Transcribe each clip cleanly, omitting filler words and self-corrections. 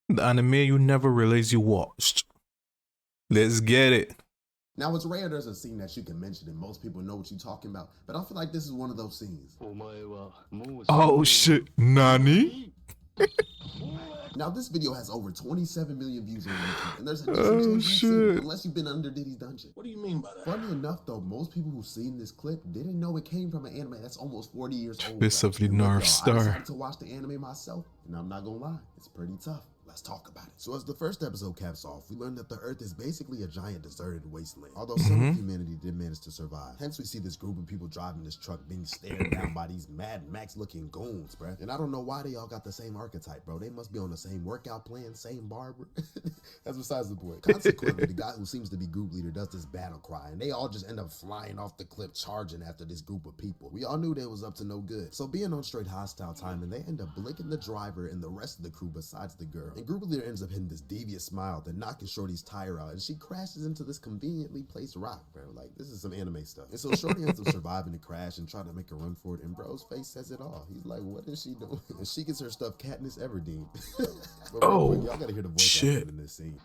The anime you never realized you watched. Let's get it. Now, it's rare there's a scene that you can mention and most people know what you're talking about, but I feel like this is one of those scenes. Oh shit, Nani? Now, this video has over 27 million views on YouTube, and there's a Oh, decent chance you've seen it, shit. unless you've been under Diddy's dungeon. What do you mean by that? Funny enough, though, most people who've seen this clip didn't know it came from an anime that's almost 40 years old. Twist of the And look, North y'all, I Star. decided to watch the anime myself, and I'm not gonna lie, it's pretty tough. Let's talk about it. So as the first episode caps off, we learn that the Earth is basically a giant deserted wasteland, although some of humanity did manage to survive. Hence we see this group of people driving this truck being stared down by these Mad Max looking goons, bruh. And I don't know why they all got the same archetype, bro. They must be on the same workout plan, same barber. That's besides the point. Consequently, the guy who seems to be group leader does this battle cry, and they all just end up flying off the cliff charging after this group of people. We all knew they was up to no good. So being on straight hostile timing, they end up blinking the driver and the rest of the crew besides the girl. And group leader ends up hitting this devious smile, then knocking Shorty's tire out, and she crashes into this conveniently placed rock, bro. Like, this is some anime stuff. And so Shorty ends up surviving the crash and trying to make a run for it, and bro's face says it all. He's like, what is she doing? And she gets her stuff Katniss Everdeen. But real quick, y'all gotta hear the voice acting in this scene.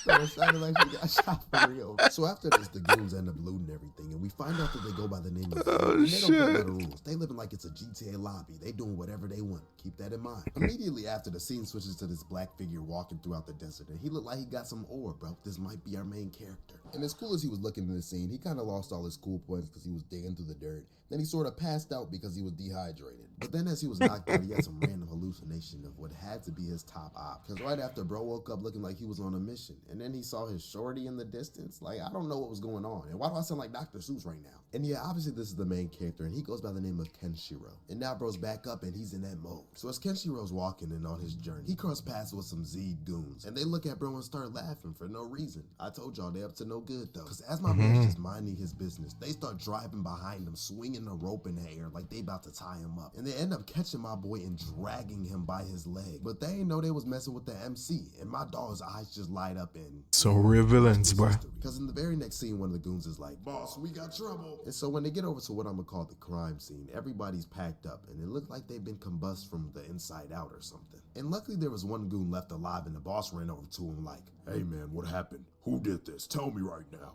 Bro, it sounded like she got shot for real. So after this, the goons end up looting everything, and we find out that they go by the name of and they don't play by the rules. They living like it's a GTA lobby. They doing whatever they want. Keep that in mind. Immediately after, the scene switches to this black figure walking throughout the desert, and he looked like he got some ore, bro. This might be our main character. And as cool as he was looking in the scene, he kind of lost all his cool points because he was digging through the dirt. Then he sort of passed out because he was dehydrated. But then as he was knocked out, he had some random hallucination of what had to be his top op. Because right after, bro woke up looking like he was on a mission. And then he saw his shorty in the distance. Like, I don't know what was going on. And why do I sound like Dr. Seuss right now? And yeah, obviously this is the main character, and he goes by the name of Kenshiro. And now bro's back up and he's in that mode. So as Kenshiro's walking and on his journey, he crossed paths with some Z goons. And they look at bro and start laughing for no reason. I told y'all they up to no good though. Because as my man's just minding his business, they start driving behind him, swinging the rope in the air like they about to tie him up. And they end up catching my boy and dragging him by his leg. But they ain't know they was messing with the MC. And my dog's eyes just light up in... So real villains, bro. Because in the very next scene, one of the goons is like, boss, we got trouble. And so when they get over to what I'm gonna call the crime scene, everybody's packed up and it looked like they've been combust from the inside out or something. And luckily there was one goon left alive, and the boss ran over to him like, hey man, what happened? Who did this? Tell me right now.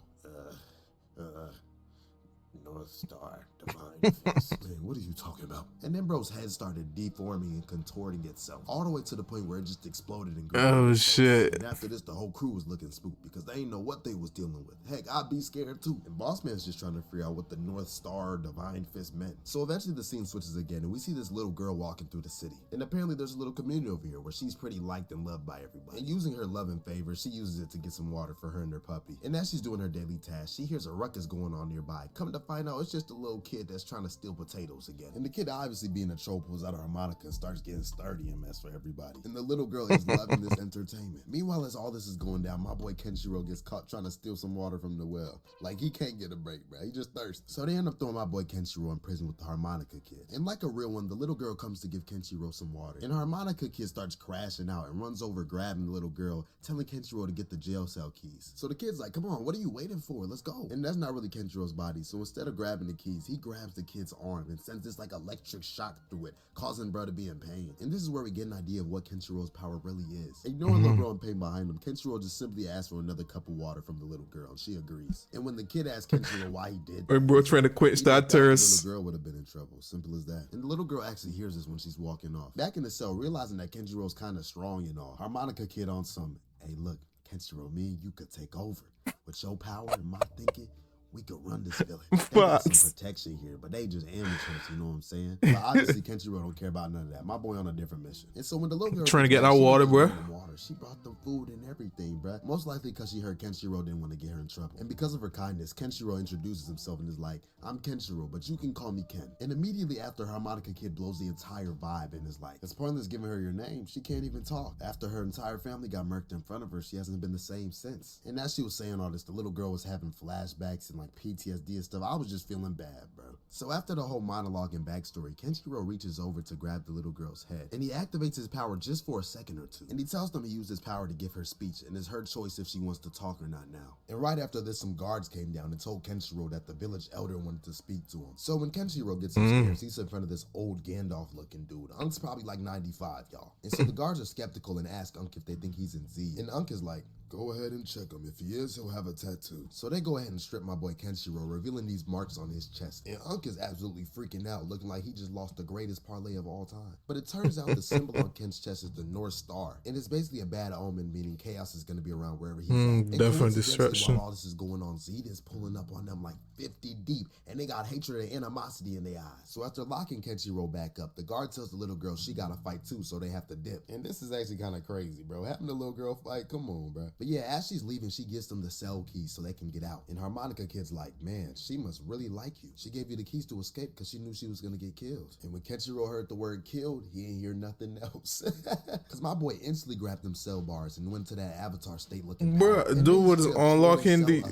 North Star, Divine Fist. Man, what are you talking about? And then bro's head started deforming and contorting itself, all the way to the point where it just exploded and grew. Oh shit. And after this, the whole crew was looking spooked because they didn't know what they was dealing with. Heck, I'd be scared too. And Boss Man's just trying to figure out what the North Star Divine Fist meant. So eventually the scene switches again, and we see this little girl walking through the city. And apparently there's a little community over here where she's pretty liked and loved by everybody. And using her love and favor, she uses it to get some water for her and her puppy. And as she's doing her daily task, she hears a ruckus going on nearby. Coming to find out, it's just a little kid that's trying to steal potatoes again. And the kid, obviously being a troll, pulls out a harmonica and starts getting sturdy and mess for everybody. And the little girl is loving this entertainment. Meanwhile, as all this is going down, my boy Kenshiro gets caught trying to steal some water from the well. Like, he can't get a break, bro. He just thirsty. So they end up throwing my boy Kenshiro in prison with the harmonica kid. And like a real one, the little girl comes to give Kenshiro some water. And harmonica kid starts crashing out and runs over, grabbing the little girl, telling Kenshiro to get the jail cell keys. So the kid's like, come on, what are you waiting for? Let's go. And that's not really Kenshiro's body. So instead of grabbing the keys, he grabs the kid's arm and sends this like electric shock through it, causing bro to be in pain. And this is where we get an idea of what Kenshiro's power really is. Ignoring the girl in pain behind him, Kenshiro just simply asks for another cup of water from the little girl, and she agrees. And when the kid asks Kenshiro why he did that, When bro trying to quit the starters. little girl would have been in trouble. Simple as that. And the little girl actually hears this when she's walking off. Back in the cell, realizing that Kenshiro's kind of strong and all, harmonica kid on some, hey look, Kenshiro, me and you could take over. With your power and my thinking, we could run this village. They got some protection here, but they just amateurs, you know what I'm saying? But obviously, Kenshiro don't care about none of that. My boy on a different mission. And so when the little girl Trying to get that water, bro. She brought them food and everything, bro. Most likely because she heard Kenshiro didn't want to get her in trouble. And because of her kindness, Kenshiro introduces himself and is like, I'm Kenshiro, but you can call me Ken. And immediately after, Harmonica Kid blows the entire vibe and is like, it's pointless giving her your name. She can't even talk. After her entire family got murked in front of her, she hasn't been the same since. And as she was saying all this, the little girl was having flashbacks and like PTSD and stuff. I was just feeling bad, bro. So after the whole monologue and backstory, Kenshiro reaches over to grab the little girl's head, and he activates his power just for a second or two. And he tells them he used his power to give her speech, and it's her choice if she wants to talk or not now. And right after this, some guards came down and told Kenshiro that the village elder wanted to speak to him. So when Kenshiro gets upstairs, he's in front of this old Gandalf-looking dude. Unk's probably like 95, y'all. And so the guards are skeptical and ask Unk if they think he's in Z. And Unk is like, go ahead and check him. If he is, he'll have a tattoo. So they go ahead and strip my boy Kenshiro, revealing these marks on his chest. And Unk is absolutely freaking out, looking like he just lost the greatest parlay of all time. But it turns out the symbol on Ken's chest is the North Star. And it's basically a bad omen, meaning chaos is going to be around wherever he's at. Definitely destruction. While all this is going on, Zed is pulling up on them like 50 deep, and they got hatred and animosity in their eyes. So after locking Kenshiro back up, the guard tells the little girl she got to fight too, so they have to dip. And this is actually kind of crazy, bro. Having the little girl fight, come on, bro. But yeah, as she's leaving, she gives them the cell keys so they can get out. And Harmonica Kid's like, man, she must really like you. She gave you the keys to escape because she knew she was going to get killed. And when Kenshiro heard the word killed, he ain't hear nothing else. Because my boy instantly grabbed them cell bars and went to that avatar state looking. Bruh, dude was unlocking the...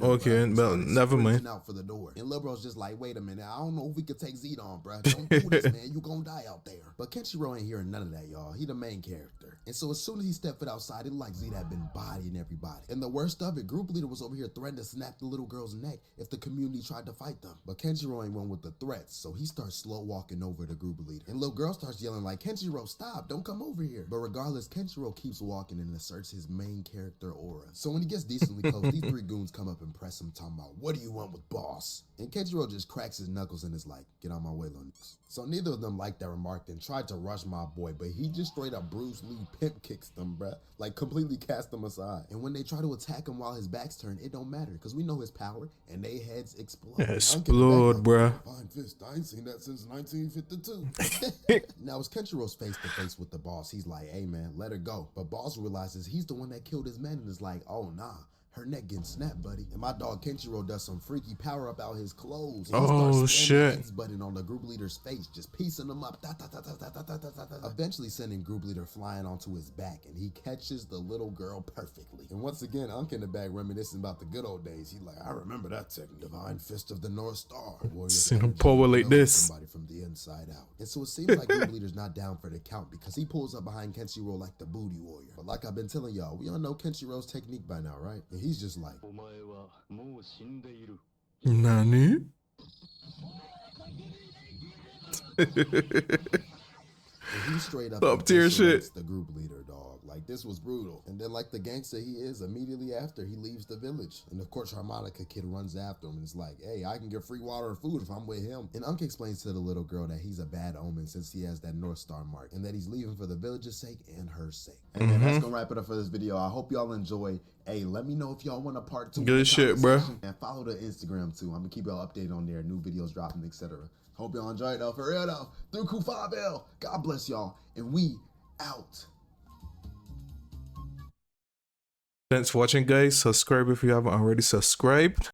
Okay, well, never mind. Out for the door. And Lil Bro's just like, wait a minute, I don't know if we could take Zed on, bruh. Don't do this, man. You gonna die out there. But Kenshiro ain't hearing none of that, y'all. He the main character. And so as soon as he stepped foot outside, it like Zed had been bodying everybody. And the worst of it, group leader was over here threatening to snap the little girl's neck if the community tried to fight them. But Kenshiro ain't one with the threats, so he starts slow walking over the group leader. And little girl starts yelling like, Kenshiro, stop, don't come over here. But regardless, Kenshiro keeps walking and asserts his main character aura. So when he gets decently close, these three goons come up and press him, talking about, what do you want with boss? And Kenshiro just cracks his knuckles and is like, get out my way, little niggas. So neither of them liked that remark and tried to rush my boy, but he just straight up Bruce Lee pimp kicks them, bruh. Like completely cast them aside. And when they try to attack him while his back's turned, it don't matter because we know his power and they heads explode. Explode, bruh. Fine fist, I ain't seen that since 1952. Now as Kenshiro's face to face with the boss, he's like, hey man, let her go. But boss realizes he's the one that killed his man and is like, oh nah. Her neck getting snapped, buddy. And my dog Kenshiro does some freaky power up out his clothes. Oh, shit. Button on the group leader's face, just piecing him up. Eventually sending group leader flying onto his back, and he catches the little girl perfectly. And once again, Unk in the back reminiscing about the good old days. He's like, I remember that technique. Divine Fist of the North Star. Seen him power like this. Somebody from the inside out. And so it seems like group leader's not down for the count because he pulls up behind Kenshiro like the booty warrior. But like I've been telling y'all, we all know Kenshiro's technique by now, right? And he's just like, Nani? And he straight up Top tier shit. The group leader, dog. Like this was brutal. And then like the gangster he is, immediately after he leaves the village. And of course Harmonica Kid runs after him and is like, hey, I can get free water and food if I'm with him. And Unk explains to the little girl that he's a bad omen since he has that North Star mark and that he's leaving for the village's sake and her sake. And then that's gonna wrap it up for this video. I hope y'all enjoy. Hey, let me know if y'all want a part 2. Good shit, bro. And follow the Instagram too. I'm gonna keep y'all updated on there, new videos dropping, etc. Hope y'all enjoyed it though. For real though. Through Q5L. God bless y'all. And we out. Thanks for watching, guys. Subscribe if you haven't already subscribed.